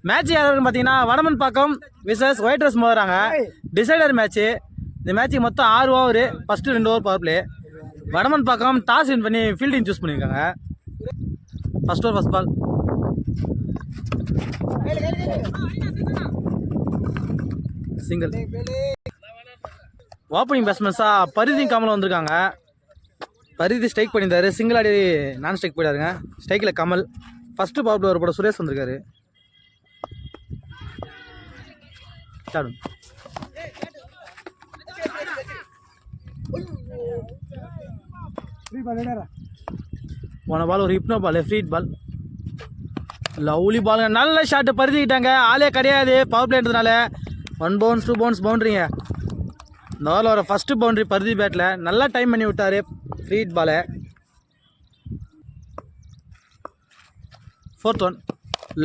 Match யாருன்னு பார்த்தீங்கன்னா Vadamanpakkam versus White Rose மோதுறாங்க. Decider match. இந்த மேட்ச்சுக்கு மொத்தம் 6 over. First 2 over power play. Vadamanpakkam toss win பண்ணி ஃபீல்டிங் சூஸ் பண்ணியிருக்காங்க. First over first ball. Single. Opening பேட்ஸ்மேன்ஸாக பரிதி கமல் வந்திருக்காங்க. பரிதி ஸ்ட்ரைக் பண்ணியிருந்தாரு. சிங்கிள் ஆடி நான் ஸ்ட்ரைக் போயிடாருங்க. ஸ்ட்ரைக்கில் கமல். ஃபஸ்ட்டு பவர் பிளே போட சுரேஷ் வந்திருக்காரு. போன பால் ஒரு ஹிப்னோ பால், ஃப்ரீட் பால். லவ்லி பாலுங்க. நல்ல ஷாட்டு பறிச்சுக்கிட்டாங்க. ஆளே கிடையாது பவர் பிளேன்றதுனால. 1 பவுன்ஸ் 2 பவுன்ஸ் பவுண்ட்ரிங்க. இந்த ஓவரில் வர ஃபஸ்ட்டு பவுண்ட்ரி பருதி பேட்டில் நல்லா டைம் பண்ணி விட்டார் ஃப்ரீட் பாலை. 4th one.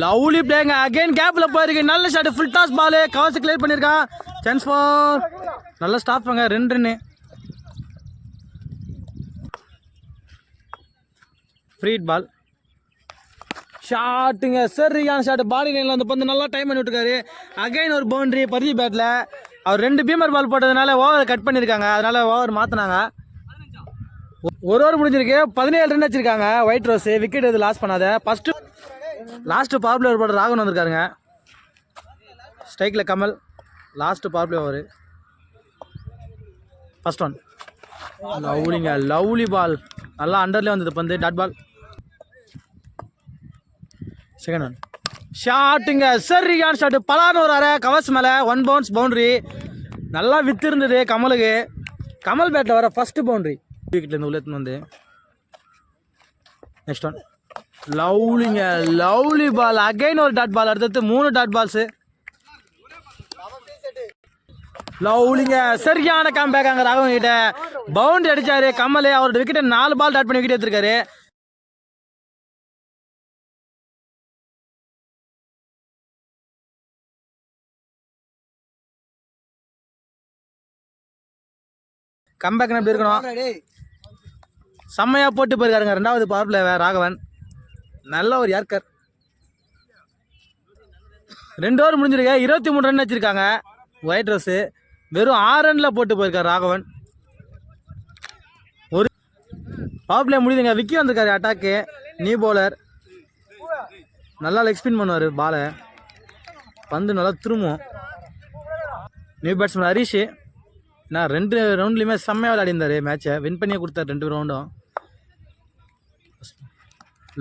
லவ்லி பிளேங்க. அகைன் கேப்பில் போயிருக்கு. நல்ல shot full toss ball. Covers clear பண்ணியிருக்கான். சான்ஸ் ஃபார் நல்ல ஸ்டாப் பண்ணுங்க. 2 ரன்னு. ஃப்ரீட் பால். ஷாட்டுங்க. சரியான ஷாட்டு. பாடி லைனில் வந்து பந்து நல்லா டைம் பண்ணி விட்டுருக்காரு. அகைன் ஒரு பவுண்ட்ரி பருதி பேட்டில். அவர் 2 பீமர் பால் போட்டதுனால ஓவர் கட் பண்ணியிருக்காங்க. அதனால ஓவர் மாற்றினாங்க. ஒரு ஓவர் முடிஞ்சிருக்கு. 17 ரன் வச்சிருக்காங்க ஒயிட் ரோஸ். விக்கெட் எது லாஸ் பண்ணாத. லாஸ்ட்டு பவர் பிளே போட ராகவன் வந்திருக்காருங்க. ஸ்ட்ரைக்கில் Kamal. Last power play over. First one. லவ்லிங்க. Lovely ball. நல்லா அண்டர்லேயே வந்தது பந்து. Dot ball. Second one. ஷாட்டுங்க. சரியான ஷாட்டு. பலான்னு ஒரு அரை கவர்ஸ் மேலே. 1 பவுன்ஸ் பவுண்ட்ரி. நல்லா வித்து இருந்தது கமலுக்கு. கமல் பேட்டில் வர ஃபஸ்ட்டு பவுண்ட்ரி விக்கெட்லேருந்து உள்ளே வந்து. Next one. லவ்லிங்க. Lovely ball. அகைன் ஒரு டாட் பால். அடுத்தது 3 டாட் பால்ஸு. லவ்லிங்க. சரியான கம்பேக் அங்கே ராகவன் கிட்ட. பவுண்டரி அடிச்சாரு கமல். அவரோட விக்கெட்டை 4 பால் டாட் பண்ணி விக்கெட் எடுத்திருக்காரு. கம்பேக் எப்படி இருக்கணும். செம்மையாக போட்டு போயிருக்காருங்க 2வது பவர் பிளே ராகவன். நல்ல ஒரு யார்கர். 2 ஓவர் முடிஞ்சிருக்க. 23 ரன் வச்சிருக்காங்க ஒயிட் ரோஸு. வெறும் 6 ரன்ல போட்டு போயிருக்காரு ராகவன். ஒரு பவர் பிளே முடியுதுங்க. விக்கி வந்திருக்காரு அட்டாக்கு. New bowler. நல்லா லெக் ஸ்பின் பண்ணுவார் பாலை. பந்து நல்லா திரும்பும். New batsman Harish. நான் 2 ரவுண்ட்லையுமே செம்மையாக விளையாடிருந்தார். மேட்சை வின் பண்ணியே கொடுத்தாரு 2 ரவுண்டும்.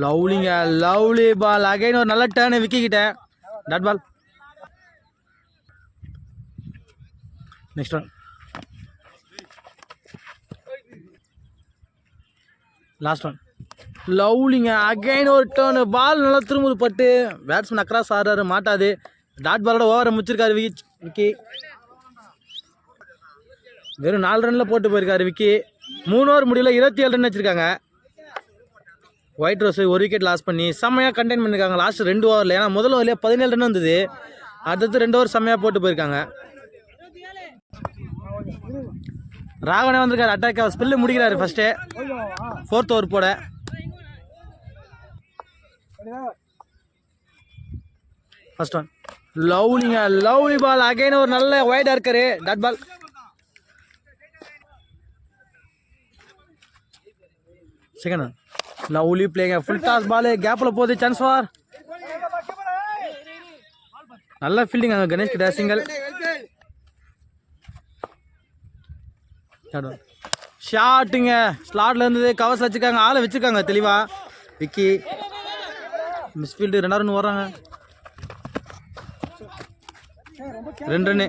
லவ்லிங்க. Lovely ball. அகைன் ஒரு நல்ல டேர்னு விக்கி கிட்ட. Dot ball. Next one. Last one. லவ்லிங்க. அகைன் ஒரு டேர்னு. பால் நல்லா திரும்புது பட்டு. பேட்ஸ்மேன் அக்ராஸ் ஆடுறாரு. மாட்டாது. டாட் பாலோட ஓவரை முடிச்சிருக்காரு விக்கி. வெறும் 4 ரனில் போட்டு போயிருக்காரு விக்கி. 3 ஓவர் முடியல. 27 ரன் வச்சுருக்காங்க ஒயிட் ரோஸ். ஒரு விக்கெட் லாஸ் பண்ணி செம்மையாக கண்டெயின் பண்ணியிருக்காங்க லாஸ்ட் 2 ஓவரில். ஏன்னா முதல் ஓவர்லேயே 17 ரன் வந்தது. அடுத்து 2 ஓவர் செம்மையாக போட்டு போயிருக்காங்க. ராகவனே வந்திருக்காரு அட்டாக். அவர் ஸ்பெல்லு முடிக்கிறாரு ஃபஸ்ட்டு. 4th ஓவர் போட. First one. லவ்லிங்க. Lovely ball. அகைன் ஒரு நல்ல வைடாக இருக்காரு. Dot ball. Second one. Lovely பிளேங்க. Full toss ball. கேப்பில் போகுது. சான்ஸ் ஃபார் நல்ல ஃபீல்டிங் அங்கே கணேஷ் கிட்ட. சிங்கிள். ஷாட்டுங்க. ஸ்லாட்ல இருந்தது. கவர்ஸ் வச்சுருக்காங்க. ஆளை வச்சுருக்காங்க தெளிவா. விக்கி மிஸ்ஃபீல்டு. 2 ரன் ஓடுறாங்க. 2 ரன்னு.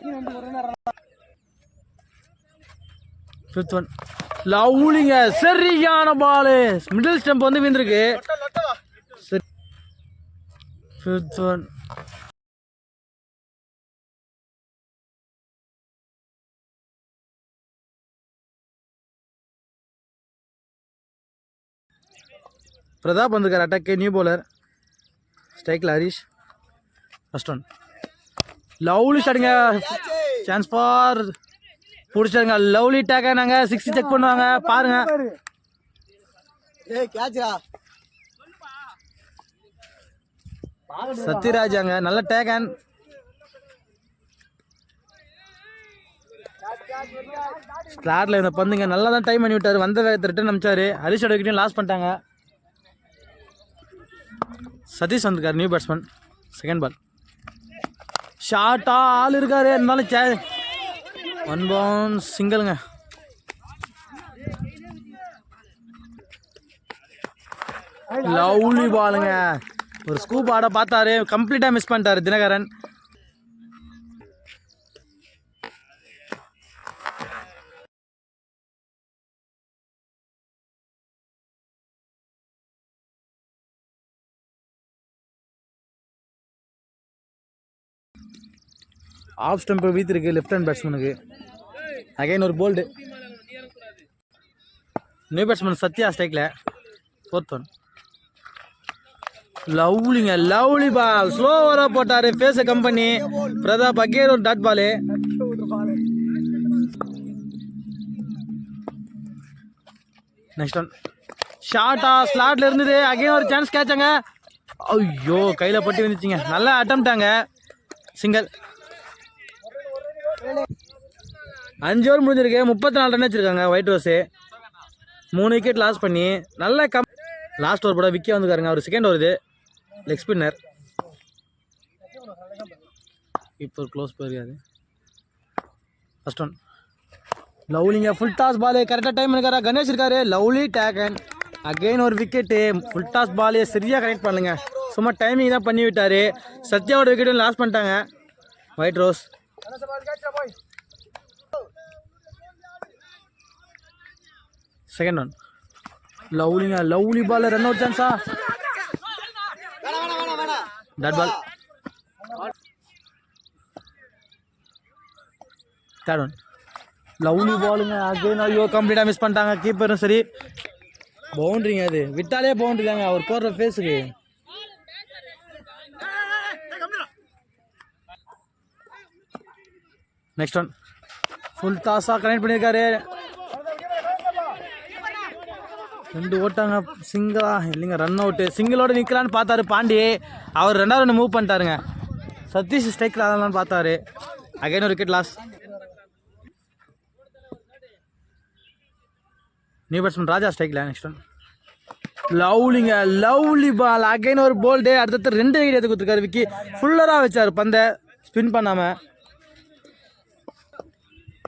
5th one. லவ்லிங்க. சரியான பால். மிடில் ஸ்டெம்ப் வந்து விழுந்திருக்கு. 5th one. பிரதாப் வந்திருக்காரு அட்டாக்கு. New bowler. ஸ்ட்ரைக்கில் ஹரிஷ். First one. லவ்லி ஷாட்டுங்க. சான்ஸ் ஃபார் பிடிச்சாருங்க. லவ்லி டேக்கை நாங்கள் 6 செக் பண்ணுவாங்க பாருங்க. சத்யராஜ் அங்க நல்ல டேகன். ஸ்லாட்ல இந்த பந்துங்க நல்லா தான் டைம் பண்ணி விட்டாரு. வந்த வேகத்தை ரிட்டர்ன் அமிச்சாரு. ஹரிஷோட விக்கெட்டையும் லாஸ் பண்ணிட்டாங்க. சதீஷ் வந்திருக்காரு நியூ பேட்ஸ்மேன். செகண்ட் பால் ஷார்ட்டா ஆள் இருக்காரு. இருந்தாலும் 1 பவுன்ஸ் சிங்கிளுங்க. லவ்லி பாலுங்க. ஒரு ஸ்கூப் ஆட பார்த்தாரு, கம்ப்ளீட்டா மிஸ் பண்ணிட்டாரு தினகரன். ஆஃப் ஸ்டம்ப் வீத்திருக்கு லெஃப்ட் ஹேண்ட் பேட்ஸ்மேனுக்கு. அகைன் ஒரு போல்டு. நியூ பேட்ஸ்மேன் சத்யா ஸ்ட்ரைக்ல. 4th one. லவ்லிங்க, லவ்லி பால். ஸ்லோ ஓவரா போட்டாரு பேச கம்பெனி. பிரதாப் அகேன் ஒரு டாட் பாலு. நெக்ஸ்ட் ஒன் ஷார்ட்டா ஸ்லாட்ல இருந்தது. அகைன் ஒரு சான்ஸ் கேட்சாங்க. ஐயோ கையில பட்டி வந்துச்சுங்க. நல்லா அட்டம்ப்டாங்க. சிங்கிள். 5 ஓவர் முடிஞ்சிருக்கு. 34 ரன் வச்சிருக்காங்க ஒயிட் ரோஸ். 3 விக்கெட் லாஸ் பண்ணி நல்ல லாஸ்ட் ஓவர் போட விக்கே வந்துருக்காருங்க. அவர் செகண்ட் ஓவர். இது லெக் ஸ்பின்னர். இப்போ க்ளோஸ் போயிருக்காது. ஃபர்ஸ்ட் ஒன் லவ்லிங்க ஃபுல் டாஸ் பால். கரெக்டாக டைம் இருக்காரா கணேஷ் இருக்காரு. Lovely taken. அகெயின் ஒரு விக்கெட்டு. ஃபுல் டாஸ் பால் சரியாக கனெக்ட் பண்ணுங்க. சும்மா டைமிங் தான் பண்ணி விட்டாரு. சத்யாவோட விக்கெட்டும் லாஸ் பண்ணிட்டாங்க ஒயிட் ரோஸ். செகண்ட் ஒன் லவ்லிங்க, லவ்லி பால். ரன் அவுட் சான்ஸா? Dot ball. Third one lovely பாலுங்க. அகைன் ஐயோ கம்ப்ளீட்டாக மிஸ் பண்ணிட்டாங்க. கீப்பரும் சரி. பவுண்ட்ரிங்க. அது விட்டாலே பவுண்ட்ரி தாங்க அவர் போடுற ஃபேஸுக்கு. நெக்ஸ்ட் ஒன் ஃபுல் டாஸாக கனெக்ட் பண்ணியிருக்காரு. 2 ஓட்டாங்க. சிங்கிளா இல்லைங்க, ரன் அவுட்டு. சிங்கிளோட நிற்கலான்னு பார்த்தாரு பாண்டி. அவர் 2வது ரன் மூவ் பண்ணிட்டாருங்க. சதீஷ் ஸ்ட்ரைக்கில் ஆடலான்னு பார்த்தாரு. அகைன் ஒரு wicket loss. New batsman Raja ஸ்ட்ரைக்கில். நெக்ஸ்ட் ஒன் லவ்லிங்க, லவ்லி பால். அகைன் ஒரு போல்டு. அடுத்தது 2 விக்கெட் எடுத்து கொடுத்துருக்காரு விக்கி. ஃபுல்லராக வச்சார் பந்தை ஸ்பின் பண்ணாமல்.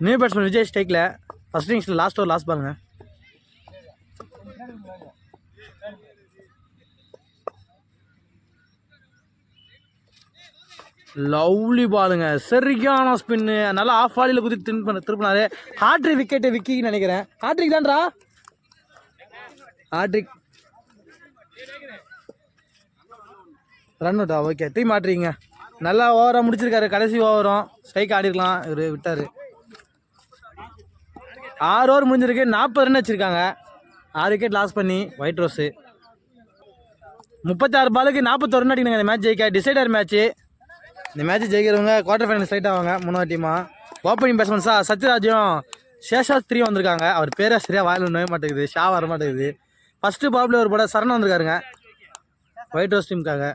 நியூ பேட்ஸ்மேன் விஜய் ஸ்ட்ரைக்கில். ஃபர்ஸ்ட் இன்னிங்ஸில் லாஸ்ட் ஓவர் லாஸ் பாருங்க. லவ்லி பாலுங்க. சரியான ஸ்பின்னு. நல்லா ஆஃப் வாலியில் குதி திருப்பினாரு. ஹாட்ரிக் விக்கெட்டு விக்கின்னு நினைக்கிறேன். ஹாட்ரிக் தான்டா. ஹாட்ரிக். ரன் அவுட்டா? ஓகே, டீம் ஆட்ரிங்க. நல்லா ஓவராக முடிச்சிருக்காரு. கடைசி ஓவரும் ஸ்ட்ரைக் ஆடிருக்கலாம். இவர் விட்டார். 6 ஓவர் முடிஞ்சிருக்கு. 40 ரன் வச்சுருக்காங்க. 6 விக்கெட் லாஸ் பண்ணி ஒயிட் ரோஸு. 36 பாலுக்கு 41 ரன் அடிக்கணுங்க இந்த மேட்ச் ஜெயிக்க. Decider match. இந்த மேட்ச் ஜெயிக்கிறவங்க குவார்டர் ஃபைனல் ஸ்ட்ரைட் ஆவாங்க 3வது டீமாக. ஓப்பனிங் பேட்ஸ்மேன்ஸா சத்யராஜும் சேஷாஸ்திரியும் வந்திருக்காங்க. அவர் பேரை சரியாக வாயில் நோய மாட்டேங்குது. ஷா வர மாட்டேங்குது. ஃபஸ்ட்டு பாப்பில் ஒரு போட சரண் வந்திருக்காருங்க ஒயிட் ரோஸ் டீமுக்காக.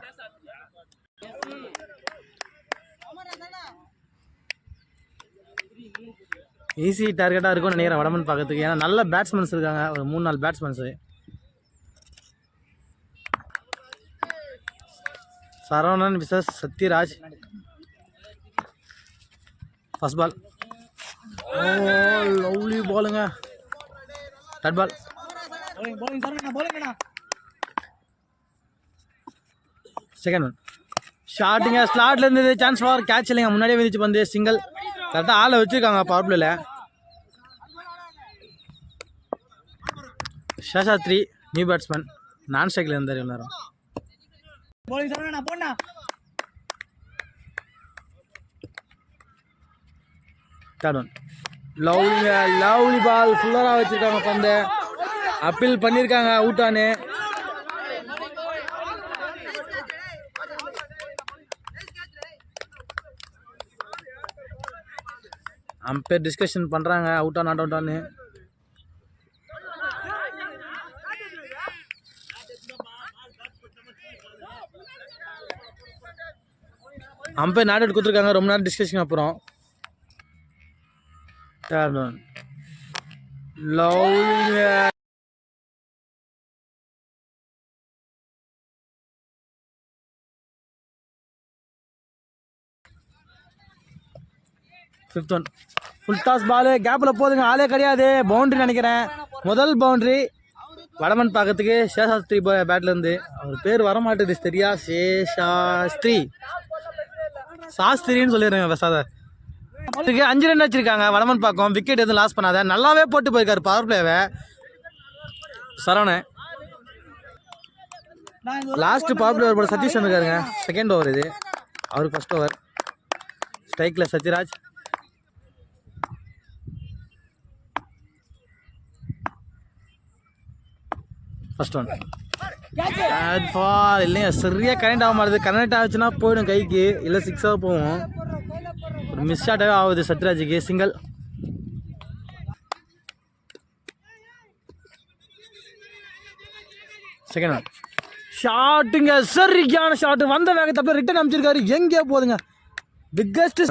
ஈஸி டார்கெட்டாக இருக்கும்னு நினைக்கிறேன் வடமன் பார்க்கறதுக்கு. ஏன்னா நல்ல பேட்ஸ்மேன்ஸ் இருக்காங்க. ஒரு 3-4 பேட்ஸ்மேன்ஸு. Saravanan versus Sathyaraj. First ball. Oh lovely பாலுங்க. Third ball. செகண்ட் ஒன் ஷார்ட்டுங்க. ஸ்லாட்ல இருந்தது. சான்ஸ் ஃபார் கேட்ச் இல்லைங்க. முன்னாடியே வந்துச்சு வந்து சிங்கிள். கரெக்டாக ஆளை வச்சுருக்காங்க பவர் பிளேல. Seshadri new batsman. நான் ஸ்ட்ரைக்கில் இருந்தார் எல்லாரும். தேர்ட் ஒன் லவ்லிங்க, லவ்லி பால். ஃபுல்லராக வச்சுருக்காங்க பந்து. அப்பீல் பண்ணியிருக்காங்க அவுட்டானு. அம்பேர் டிஸ்கஷன் பண்ணுறாங்க அவுட்டா நாட் அவுட்டானு. அம்பையர் நாட் அவுட் கொடுத்துருக்காங்க ரொம்ப நேரம் டிஸ்கஷன் அப்புறம். தேர்ட் ஒன் லவ்லிங்க. Fifth one full toss ball கேப்பில் போதுங்க, ஆளே கிடையாது. பவுண்ட்ரி நினைக்கிறேன், முதல் பவுண்ட்ரி வடமன் பார்க்கறதுக்கு. சேஷாஸ்திரி பேட்லேருந்து அவர் பேர் வரமாட்டேது சரியா, சேஷாஸ்திரி சாஸ்திரின்னு சொல்லிடுறேன் பிரசாத. 5 ரன் வச்சிருக்காங்க வடமன் பாக்கம். விக்கெட் எதுவும் லாஸ் பண்ணாத, நல்லாவே போட்டு போயிருக்காரு பவர் பிளேவை Saravanan. Last power play over Satish வந்துருக்காருங்க, செகண்ட் ஓவர் இது. அவருக்கு ஃபர்ஸ்ட் ஓவர். ஸ்ட்ரைக்கில் சத்யராஜ். ஃபர்ஸ்ட் ஒன் இல்லைங்க, சரியாக கனெக்ட் ஆக மாட்டுது. கனெக்ட் ஆச்சுன்னா போயிடும் கைக்கு, இல்லை 6 போகும். ஒரு மிஸ் ஷாட்டாகவே ஆகுது சத்யராஜுக்கு. சிங்கிள். செகண்ட் ஒன் ஷாட்டுங்க, சரியான ஷாட்டு. வந்த வேகத்தை அப்படியே ரிட்டர்ன் அனுப்பிச்சிருக்காரு, எங்கே போதுங்க. Biggest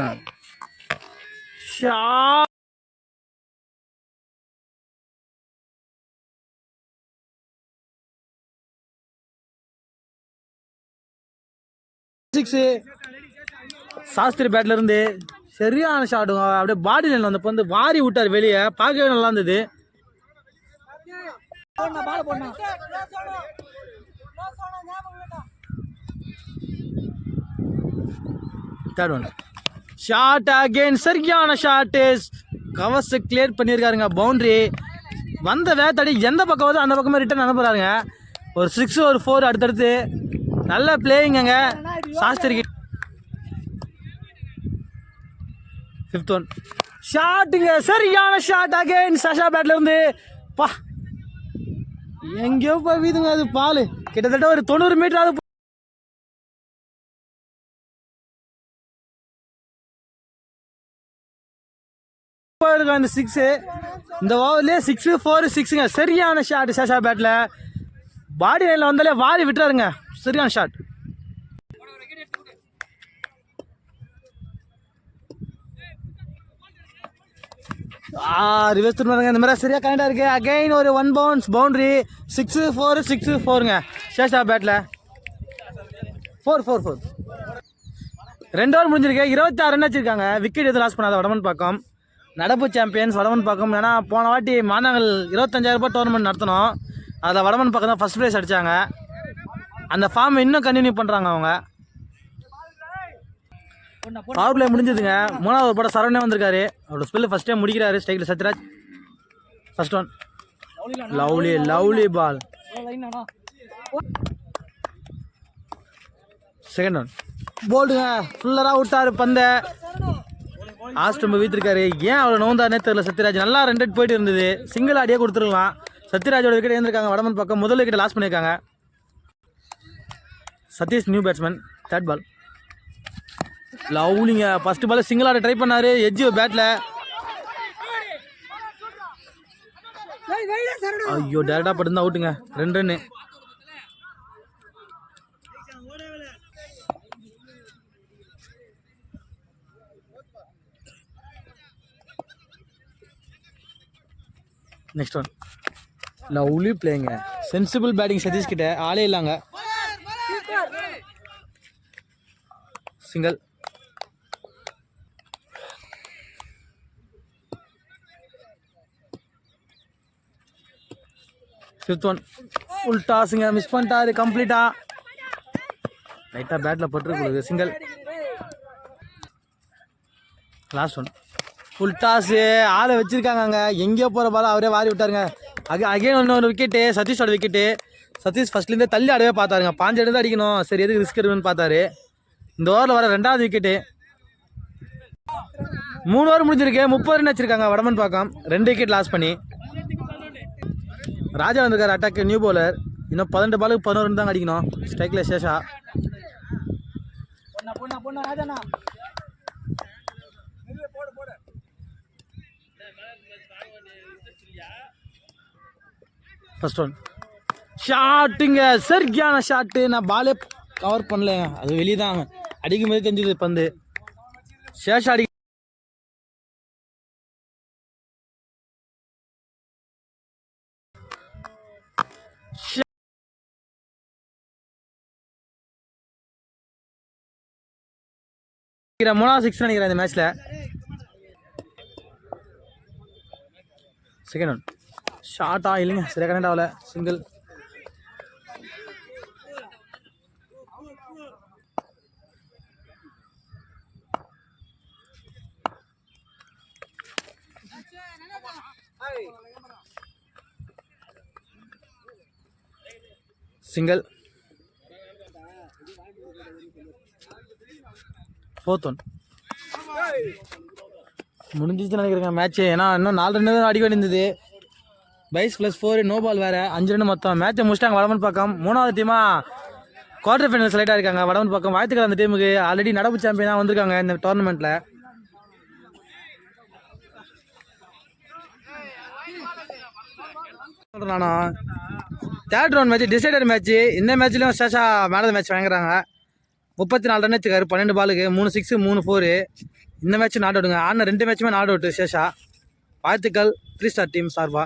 shot. சாஸ்திரி பேட்ல இருந்து சரியான ஷாட்டுங்க, அப்படியே பாடி லைன்ல வந்தப்போ வந்து வாரி விட்டார் வெளியே, பார்க்கவே நல்லா இருந்தது. தேர்ட் ஒன் ஷாட் அகைன், சரியான ஷாட்டு. கவர்ஸ் கிளியர் பண்ணியிருக்காருங்க, பவுண்டரி. வந்த வேத்தடி எந்த பக்கம் வருது அந்த பக்கமே ரிட்டர்ன் அனுப்புறாருங்க. ஒரு 6 ஒரு 4 அடுத்தடுத்து. நல்ல பிளேயிங்க சாஸ்திரிக்கு. ஃபிஃப்த் ஒன் ஷாட்டுங்க, சரியான ஷாட் அகைன் சஷா பேட்ல இருந்து. பா எங்கேயோ போய் வீதுங்க அது பால். கிட்டத்தட்ட ஒரு 90 மீட்டர் அந்த 6. இந்த ஓவர்லேயே 6 4 6ங்க, சரியான ஷாட். சஷா பேட்ல பாடி லைன்ல வந்தாலே வாரி விட்டுறாருங்க, சரியான ஷாட். ரிவர்ஸ் திரும்ப இந்த மாதிரி சரியா கனெக்டா இருக்கு. அகைன் ஒரு 1 பவுன்ஸ் பவுண்டரி. 6 4 6 4ங்க சேஷா பேட்ல. 4 4 4. 2 ஓவர் முடிஞ்சிருக்கு, 26 ரன் வச்சிருக்காங்க. விக்கெட் எதுவும் லாஸ் பண்ணாத வடமன் பாக்கம். நடப்பு சாம்பியன்ஸ் வடமன் பாக்கம். ஏன்னா போன வாட்டி மாநாங்கள் 25,000 ரூபாய் டோர்னமெண்ட் நடத்தணும், அதில் வடமன் பாக்கம் தான் ஃபர்ஸ்ட் ப்ரைஸ் அடித்தாங்க. அந்த ஃபார்ம் இன்னும் கண்டினியூ பண்ணுறாங்க அவங்க. பவர் பிளே முடிஞ்சதுங்க. 3வது படம் சரவணே வந்திருக்காரு, அவரோட ஸ்பெல்லு ஃபர்ஸ்ட் டைம் முடிக்கிறாரு. ஸ்ட்ரைக்கில் Sathyaraj. First one lovely ball. Second one போல்டுங்க, ஃபுல்லராக விட்டாரு பந்த. ஆஸ்டம்பு வீத்திருக்காரு, ஏன் அவ்வளோ நோந்தானே தெரியல. சத்யராஜ் நல்லா 2 போயிட்டு இருந்தது, சிங்கிள் ஆடியே கொடுத்துருக்கலாம். சத்யராஜோட விக்கெட் எழுந்திருக்காங்க வடமன் பக்கம். முதல் விக்கெட் லாஸ் பண்ணியிருக்காங்க. Satish new batsman. Third ball லவ்லிங்க, ஃபர்ஸ்ட் பால் சிங்கிள் ஆட ட்ரை பண்ணாரு, எட்ஜ் பேட்ல. ஐயோ டேரக்டா பட்டு அவுட்டுங்க. 2 ரன்னு. நெக்ஸ்ட் ஒன் லவ்லி பிளேயிங்க, சென்சிபிள் பேட்டிங் சதீஷ் கிட்ட, ஆளே இல்லாங்க. சிங்கிள். ஃபிஃப்த் ஒன் ஃபுல் டாஸுங்க, மிஸ் பண்ணிட்டாரு கம்ப்ளீட்டா. லைட்டாக பேட்டில் பட்டுருக்கு. Single. Last one full toss, ஆளை வச்சிருக்காங்க அங்கே, எங்கேயோ போகிற பால் அவரே வாரி விட்டாருங்க. அகைன் ஒரு விக்கெட்டு, சதீஷோட விக்கெட்டு. சதீஷ் ஃபர்ஸ்ட்லேருந்தே தள்ளி ஆடவே பார்த்தாருங்க, 5 எடுத்து அடிக்கணும், சரி எதுக்கு ரிஸ்க் எடுக்கணும்னு பார்த்தாரு. இந்த ஓவரில் வர 2வது விக்கெட்டு. 3 ஓவர் முடிஞ்சிருக்கு, 30 ரன் வச்சிருக்காங்க வடமன் பாக்கம். 2 விக்கெட் லாஸ் பண்ணி. ராஜா வந்திருக்காரு அட்டாக்கு, நியூ பவுலர். இன்னும் 12 பாலுக்கு 11 ரன் தான் அடிக்கணும். ஸ்ட்ரைக்கில் சேஷா. ஃபர்ஸ்ட் ஒன் ஷாட்டுங்க, சரியான ஷாட்டு. நான் பாலே கவர் பண்ணலைங்க, அது வெளியே தான். அடிக்கும் போது தெரிஞ்சது பந்து. சேஷா அடி மூணாவது 6 நினைக்கிறேன் இந்த மேட்ச்ல. செகண்ட் ஒன் ஷார்ட்டா இல்லைங்க, சரியா கனெக்ட் ஆகல. சிங்கிள். சிங்கிள். ஃபோர்த் ஒன் முடிஞ்சிச்சுன்னு நினைக்கிறேங்க மேட்ச்சு. ஏன்னா இன்னும் 4 ரன் தான் அடிக்க வேண்டியிருந்தது. பைஸ் +4 நோ பால் வேறு, 5 ரன் மொத்தம். மேட்ச்சை முடிச்சிட்டாங்க வடமன் பக்கம். 3வது டீமாக குவார்டர் ஃபைனல் செலக்ட் ஆகிருக்காங்க வடமன் பக்கம். வாழ்த்துக்கள் அந்த டீமுக்கு. ஆல்ரெடி நடப்பு சாம்பியனாக வந்திருக்காங்க இந்த டோர்னமெண்ட்டில். நானா third round match decider match. இந்த மேட்ச்லையும் Sesha man of the match வாங்குறாங்க. 34 ரன் வச்சுக்காரு 12 பாலுக்கு, 3 6 3 4. இந்த மேட்ச் நாட் அவுட்டுங்க. ஆன 2 மேட்சுமே நாட் அவுட்டு சேஷா. வாழ்த்துக்கள் 3 ஸ்டார் டீம் சார்பா.